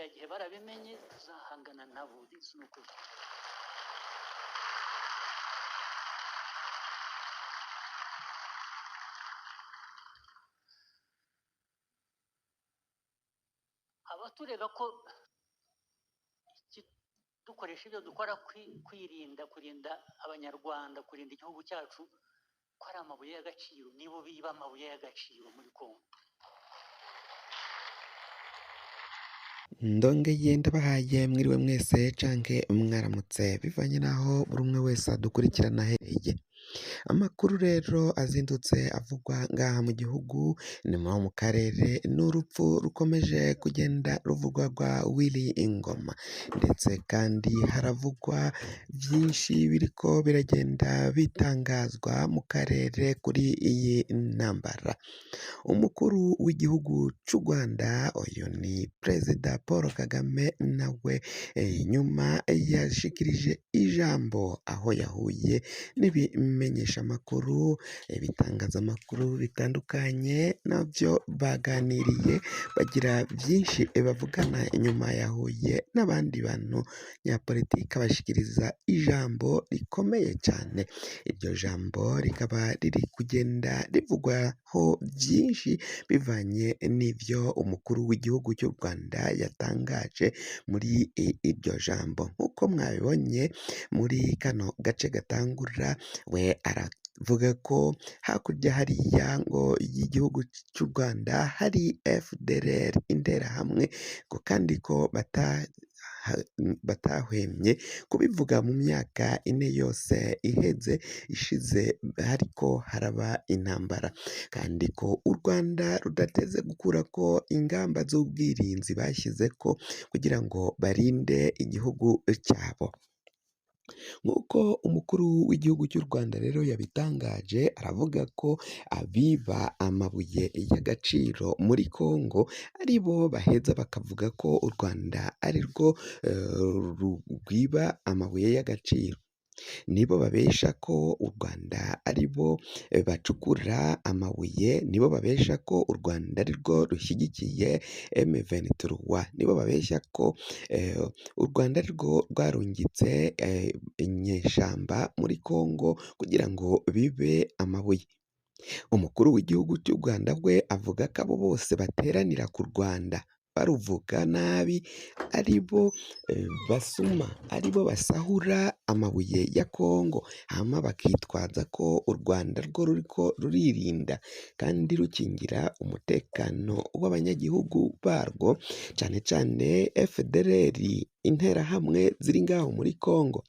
kiriya gihe barabimenye tuzahangana nabo n'ukuri. Abatureba ko dukoresha ibyo dukora kurinda abanyarwanda, kurinda igihugu cyacu, ko ari amabuye y'agaciro, nibo biba amabuye y'agaciro muri Kongo. Ndongeye ndabahaye mwiriwe mwese canke mwaramutse bivanye naho buri umwe wese adukurikirana ahereye. Amakuru rero azindutse avugwa ngaha mu gihugu ni mu karere n'urupfu rukomeje kugenda ruvugwa rwa Willy Ingoma, ndetse kandi haravugwa byinshi biriko biragenda bitangazwa mu karere kuri iyi ntambara. Umukuru w'igihugu cy'u Rwanda uyu ni Perezida Paul Kagame nawe nyuma yashikirije ijambo aho yahuye n'ibimenyesha amakuru, ibitangazamakuru bitandukanye nabyo baganiriye bagira byinshi bavugana. Inyuma yahuye n'abandi bantu nyapolitiki bashikiriza ijambo rikomeye cyane. Iryo jambo rikaba riri kugenda rivugwaho byinshi bivanye n'ibyo umukuru w'igihugu cy'u Rwanda yatangaje muri iryo jambo. Nk'uko mwabibonye muri kano gace gatangura, we aravuga ko hakurya hariya ngo y'igihugu cy'u Rwanda hari FDLR interahamwe, ngo kandi ko batahwemye kubivuga mu myaka 4 yose ishize hariko haraba intambara, kandi ko u Rwanda rudateze gukura ko ingamba z'ubwirinzi bashyize ko kugira ngo barinde igihugu cyabo. Nk'uko umukuru w'igihugu cy'u Rwanda rero yabitangaje, aravuga ko abiba amabuye y'agaciro muri Kongo ari bo baheza bakavuga ko u Rwanda ari rwo rwiba amabuye y'agaciro. Nibo babesha ko u Rwanda ari bo bacukura amabuye, nibo babesha ko u Rwanda ari rwo rushyigikiye M23, nibo babesha ko u Rwanda ari rwo rwarungitse inyeshyamba muri Kongo kugira ngo bibe amabuye. Umukuru w'igihugu cy'u Rwanda we avuga ko abo bose bateranira ku Rwanda baruvuga nabi ari bo basuma, ari bo basahura amabuye ya Kongo, hama bakitwaza ko u Rwanda rwo ruriko ruririnda kandi rukingira umutekano w'abanyagihugu barwo, cyane cyane FDLR interahamwe ziri ngaho muri Kongo.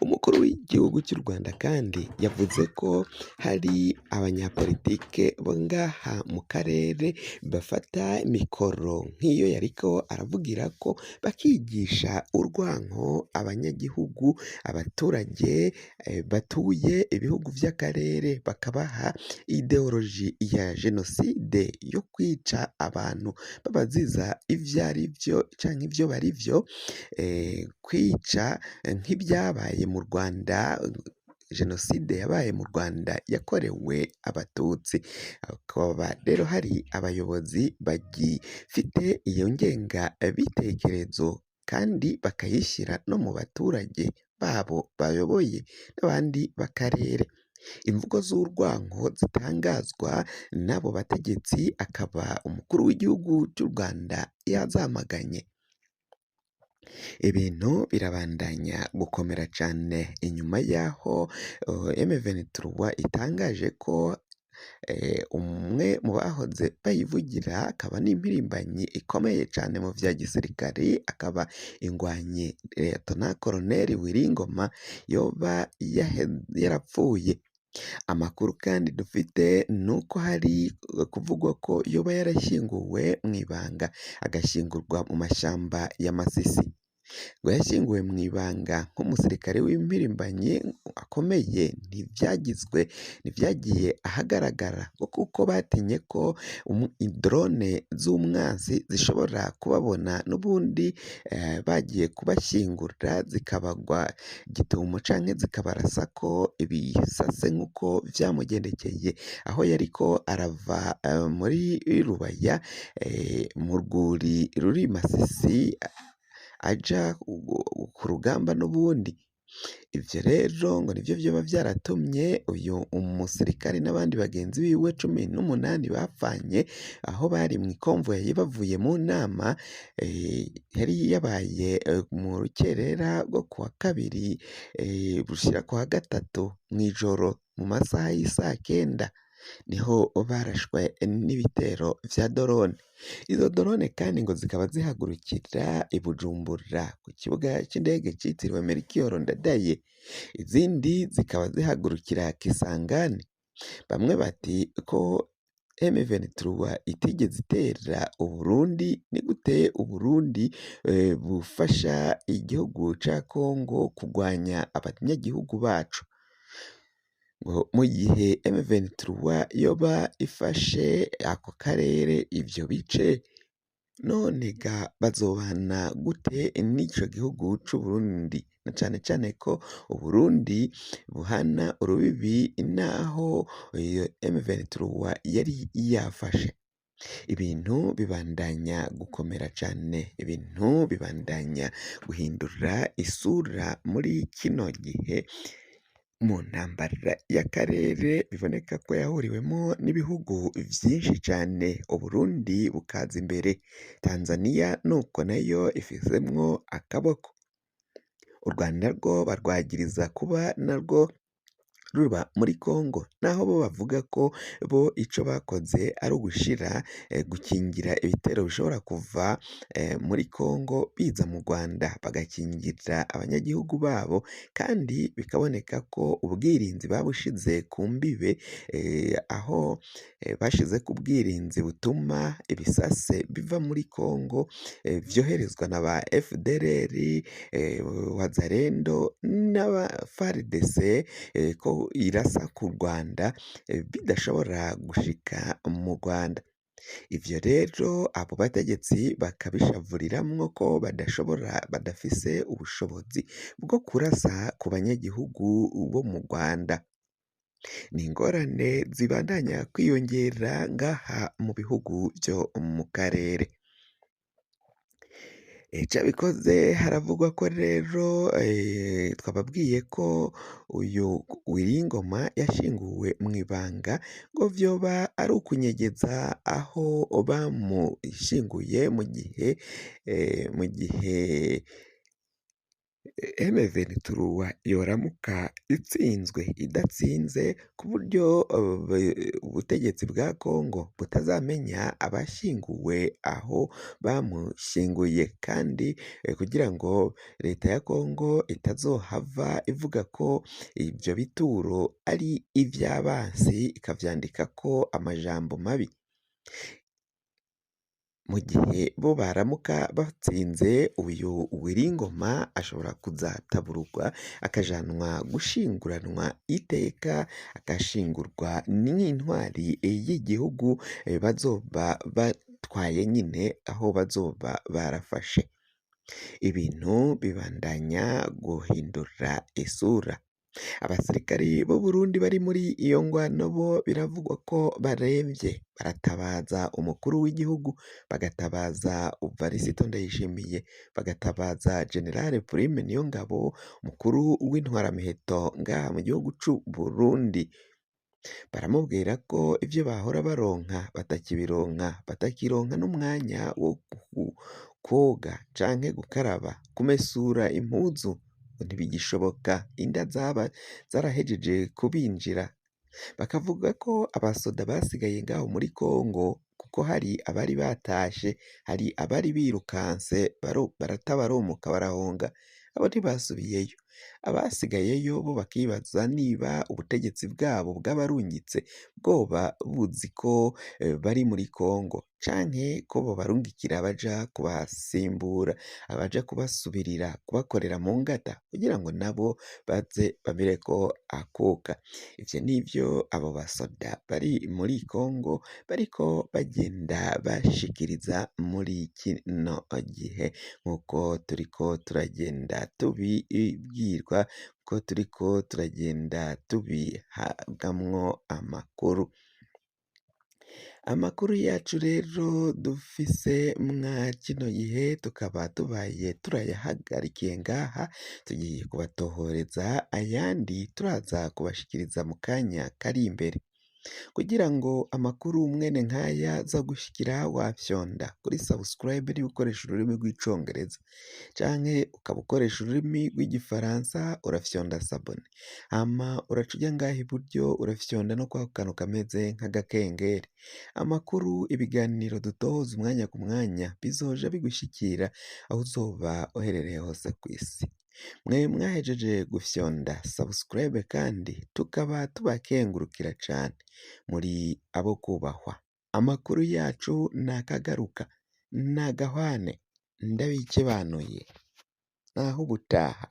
Umukuru w'igihugu cy'u Rwanda kandi yavuze ko hari abanyapolitike bo ngaha mu karere bafata mikoro nk'iyo yariko aravugira ko bakigisha urwanko abanyagihugu, abaturage batuye ibihugu by'akarere, bakabaha ideoloji ya jenoside yo kwica abantu babaziza ibyo ari byo cyangwa ibyo bari byo, kwica nk'ibyabaye mu Rwanda, jenoside yabaye mu Rwanda yakorewe abatutsi. Hakaba rero hari abayobozi bagifite iyo ngengabitekerezo kandi bakayishyira no mu baturage babo bayoboye n'abandi b'akarere. Imvugo z'urwanko zitangazwa n'abo bategetsi akaba umukuru w'igihugu cy'u Rwanda yazamaganye. Ibintu birabandanya gukomera cyane inyuma y'aho M23 itangaje ko umwe mu bahoze bayivugira akaba n'impirimbanyi ikomeye cyane mu bya gisirikari, akaba ingwanyi Lieutenant Colonel Willy Ingoma yoba yarapfuye. Amakuru kandi dufite ni uko hari kuvugwa ko yoba yarashyinguwe mu ibanga, agashyingurwa mu mashyamba ya Masisi. ngo yashyinguwe mu ibanga nk'umusirikare w'impirimbanyi akomeye, ntibyagiye ahagaragara ngo kuko batinye ko drone z'umwanzi zishobora kubabona n'ubundi bagiye kubashyingura zikabagwa gitumo canke zikabarasa ko ibisase nk'uko vyamugendekeye aho yariko arava muri Rubaya mu rwuri ruri i Masisi aja ku rugamba n'ubundi. Ivyo rero ngo nivyo vyoba vyaratumye uyu umusirikare n'abandi bagenzi biwe 18 bapfanye aho bari mw'ikonvoyi bavuye mu nama yari yabaye mu rukerera rwo kuwa kabiri rushira kuwa gatatu mw'ijoro mu masaha y'isaha 9 niho barashwe n'ibitero vya drone. Izo drone kandi ngo zikaba zihagurukira i Bujumbura ku kibuga c'indege citiriwe Melchior Ndadaye, izindi zikaba zihagurukira Kisangani. Bamwe bati ko M23 itigeze itera Uburundi, ni gute Uburundi bufasha igihugu ca Congo kugwanya abanyagihugu bacu? Mu gihe M23 yoba ifashe ako karere ivyo bice, none ga bazobana gute n'ico gihugu c'Uburundi? Na cane cane ko Uburundi buhana urubibi naho M23 yari yafashe. Ibintu bibandanya gukomera cane, ibintu bibandanya guhindura isura muri kino gihe mu ntambara y'akarere biboneka ko yahuriwemo n'ibihugu vyinshi cane, Uburundi bukaza imbere, Tanzania nuko nayo ifizemwo akaboko. U Rwanda rwo barwagiriza kuba narwo ruba muri Congo, naho bo bavuga ko bo ico bakoze ari ugushira gukingira ibitero bishobora kuva muri Congo biza mu Rwanda bagakingira abanyagihugu babo, kandi bikaboneka ko ubwirinzi babushize ku mbibe aho bashize ku bwirinzi butuma ibisase biva muri Congo vyoherezwa na ba FDLR, Wazalendo n'aba FARDC ko irasa ku Rwanda bidashobora gushika mu Rwanda. Ivyo rero abo bategetsi bakabishavuriramwo ko badafise ubushobozi bwo kurasa ku banyagihugu bo mu Rwanda. Ni ingorane zibandanya kwiyongera ngaha mu bihugu vyo mu karere. Icabikoze haravugwa ko rero twababwiye ko uyu Wiringoma yashinguwe mw'ibanga ngo vyoba ari ukunyegeza aho bamushinguye mu gihe M23 yoramuka idatsinze ku buryo ubutegetsi bwa Congo butazamenya abashinguwe aho bamushinguye, kandi kugira ngo leta ya Congo itazohava ivuga ko ivyo bituro ari ivy'abansi ikavyandikako amajambo mabi. Mu gihe bo baramuka batsinze, uyu Wiringoma ashobora kuzatabururwa akajanwa gushinguranwa iteka, agashingurwa n'intwari y'igihugu bazoba batwaye nyine aho bazoba barafashe. Ibintu bibandanya guhindura isura. Abasirikari b'u Burundi bari muri iyo ngwano bo biravugwa ko baremvye, baratabaza umukuru w'igihugu, bagatabaza Varisito Ndayishimiye, bagatabaza General Prime Niyongabo, umukuru w'intwaramiheto ngaha mu gihugu c'u Burundi. Baramubwira ko ivyo bahora baronka batakironka n'umwanya wo kwoga canke gukaraba, kumesura impuzu ntibigishoboka, inda zarahejeje kubinjira. Bakavuga ko abasoda basigaye ngaho muri Congo kuko hari abari batashe, hari abari birukanse baratabaromuka barahunga, abo ntibasubiyeyo. abasigayeyo bo bakibaza niba ubutegetsi bwabo bw'abarungitse bwoba buzi ko bari muri Kongo canke ko bobarungikira abaja kubasimbura, abaja kubasubirira kubakorera mu ngata kugira ngo nabo baze bamireko akuka. Ivyo nivyo abo basoda bari muri Kongo bariko bagenda bashikiriza muri kino gihe nk'uko turiko turagenda tubibwirwa, ko turiko turagenda tubihabwamwo amakuru. Amakuru yacu rero dufise mwa kino gihe tukaba tubaye turayahagarikiye ngaha, tugiye kubatohoreza ayandi turaza kubashikiriza mu kanya kari imbere. Kugira ngo amakuru mwene nk'aya aza gushikira wafyonda kuri subscribe niba ukoresha ururimi rw'icongereza canke ukaba ukoresha ururimi rw'igifaransa urafyonda sabone, hama uraca uja ngaha iburyo urafyonda no kwako kantu kameze nk'agakengeri. Amakuru, ibiganiro dutohoza umwanya ku mwanya bizoja bigushikira aho uzoba uherereye hose kw'isi. Mwe mwahejeje gufyonda subscribe kandi tukaba tubakengurukira cane, muri abo kubahwa. Amakuru yacu nakagaruka, nagahwane, ndabikebanuye, naho ubutaha.